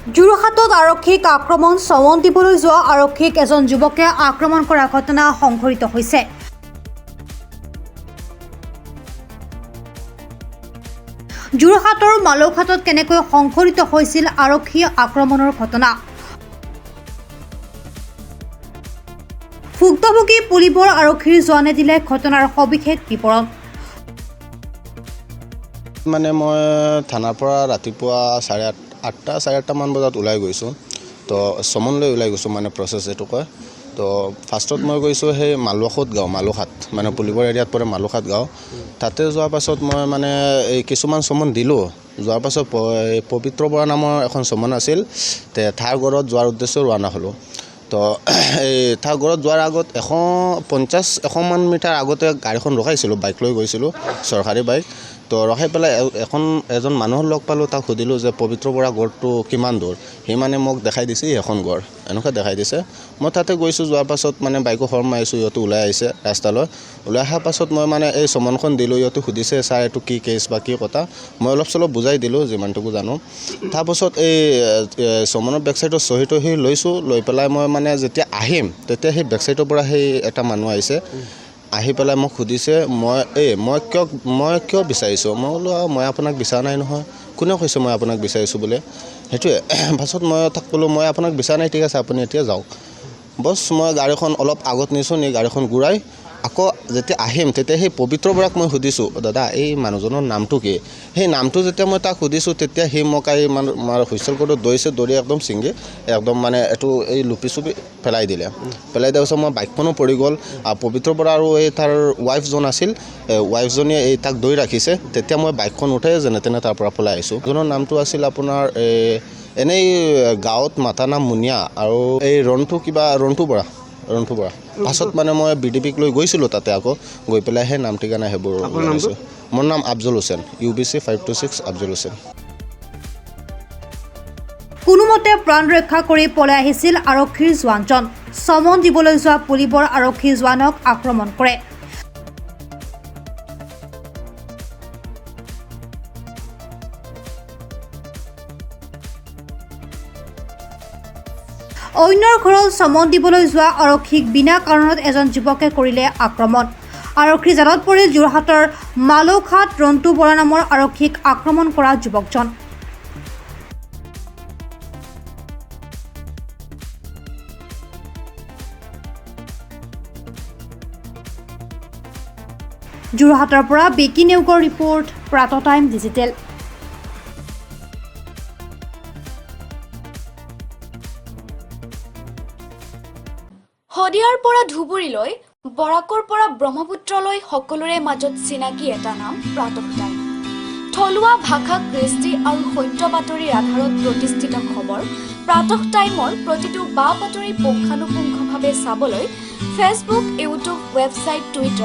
যোৰহাটত আৰক্ষীক আক্ৰমণ চমন দিবলৈ যোৱা আৰক্ষীক এজন যুৱকে আক্ৰমণ কৰা ঘটনা সংঘটিত হৈছে। যোৰহাটৰ মালৌঘাটত কেনেকৈ সংঘটিত হৈছিল আৰক্ষী আক্ৰমণৰ ঘটনা। ভুক্তভোগী পুলিবৰ আৰক্ষীৰ জোৱানে দিলে ঘটনাৰ সবিশেষ বিৱৰণ। মানে মই থানাৰ পৰা ৰাতিপুৱা 8:30 মান বজাত ওলাই গৈছোঁ। তো চমনলৈ ওলাই গৈছোঁ, মানে প্ৰচেছ এইটো কয়। তো ফাৰ্ষ্টত মই গৈছোঁ সেই মালৌঘাট গাঁও, মালৌঘাট মানে পুলিবৰ এৰিয়াত পৰে মালৌঘাট গাঁও। তাতে যোৱাৰ পাছত মই মানে এই কিছুমান চমন দিলোঁ। যোৱাৰ পাছত পবিত্ৰ বৰা নামৰ এখন চমন আছিল। তাৰ ঘৰত যোৱাৰ উদ্দেশ্যে ৰাওনা হ'লোঁ। তো এই তাৰ ঘৰত যোৱাৰ আগত 150 মান মিটাৰ আগতে গাড়ীখন ৰখাইছিলোঁ, বাইক লৈ গৈছিলোঁ, চৰকাৰী বাইক। তো ৰখাই পেলাই এজন মানুহৰ লগ পালোঁ। তাক সুধিলোঁ যে পবিত্ৰ বৰা গড়টো কিমান দূৰ। সি মানে মোক দেখাই দিছে এখন গড়, এনেকৈ দেখাই দিছে। মই তাতে গৈছোঁ। যোৱাৰ পাছত মানে বাইকো হৰ্ণ মাৰিছোঁ, ইহঁতে ওলাই আহিছে ৰাস্তালৈ। ওলাই অহাৰ পাছত মই মানে এই চমনখন দিলোঁ। ইহঁতে সুধিছে ছাৰ এইটো কি কেছ বা কি কথা। মই অলপ চলপ বুজাই দিলোঁ যিমানটুকু জানো। তাৰপাছত এই চমনৰ বেকচাইডৰ চহীটো লৈছোঁ। লৈ পেলাই মই মানে যেতিয়া আহিম তেতিয়া সেই বেকচাইডৰ পৰা সেই এটা মানুহ আহিছে। আহি পেলাই মোক সুধিছে মই কিয় বিচাৰিছোঁ। মই বোলো মই আপোনাক বিচৰা নাই নহয়। কোনে কৈছে মই আপোনাক বিচাৰিছোঁ বোলে। সেইটোৱে। পাছত মই তাক ক'লোঁ মই আপোনাক বিচৰা নাই, ঠিক আছে আপুনি এতিয়া যাওক। বছ মই গাড়ীখন অলপ আগত নিছোঁ, নি গাড়ীখন ঘূৰাই আকৌ যেতিয়া আহিম তেতিয়া সেই পবিত্ৰ বৰাক মই সুধিছোঁ, দাদা এই মানুহজনৰ নামটো কি। সেই নামটো যেতিয়া মই তাক সুধিছোঁ তেতিয়া সি মোক হুইচেল কোডত দৌৰি একদম ছিঙি একদম মানে এইটো এই লুপি চুপি পেলাই দিলে। পেলাই দিয়াৰ পাছত মই বাইকখনো পৰি গ'ল। পবিত্ৰ বৰা আৰু এই তাৰ ৱাইফজন আছিল, ৱাইফজনীয়ে এই তাক দৌৰি ৰাখিছে। তেতিয়া মই বাইকখন উঠাই যেনে তেনে তাৰ পৰা পলাই আহিছোঁ। এজনৰ নামটো আছিল আপোনাৰ এনেই গাঁৱত মাতা নাম মুনিয়া, আৰু এই ৰণ্টু বৰা। পাছত মানে মই BDPক লৈ গৈছিলোঁ তাতে, আকৌ গৈ পেলাই সেই নাম ঠিকনা সেইবোৰ জনাইছোঁ। মোৰ নাম আফজল হুছেইন, UBC 526 আফজল হুছেইন। কোনোমতে প্ৰাণ ৰক্ষা কৰি পলাই আহিছিল আৰক্ষীৰ জোৱানজন। চমন দিবলৈ যোৱা পুলিবৰ আৰক্ষী জোৱানক আক্ৰমণ কৰে। অন্যৰ ঘৰত চমন দিবলৈ যোৱা আৰক্ষীক বিনা কাৰণত এজন যুৱকে কৰিলে আক্ৰমণ। আৰক্ষীৰ জালত পৰি যোৰহাটৰ মালৌঘাট ৰণ্টু বৰা নামৰ আৰক্ষীক আক্ৰমণ কৰা যুৱকজন। যোৰহাটৰ পৰা বিকি নেওগৰ ৰিপৰ্ট, প্ৰাতঃ টাইম ডিজিটেল। শদিয়াৰ পৰা ধুবুৰীলৈ, বৰাকৰ পৰা ব্ৰহ্মপুত্ৰলৈ সকলোৰে মাজত চিনাকি এটা নাম প্ৰাতঃ টাইম। থলুৱা ভাষা, কৃষ্টি আৰু সত্য বাতৰিৰ আধাৰত প্ৰতিষ্ঠিত খবৰ প্ৰাতঃ টাইমৰ প্ৰতিটো বা বাতৰি পুংখানুপুংখভাৱে চাবলৈ ফেচবুক, ইউটিউব, ৱেবছাইট, টুইটাৰ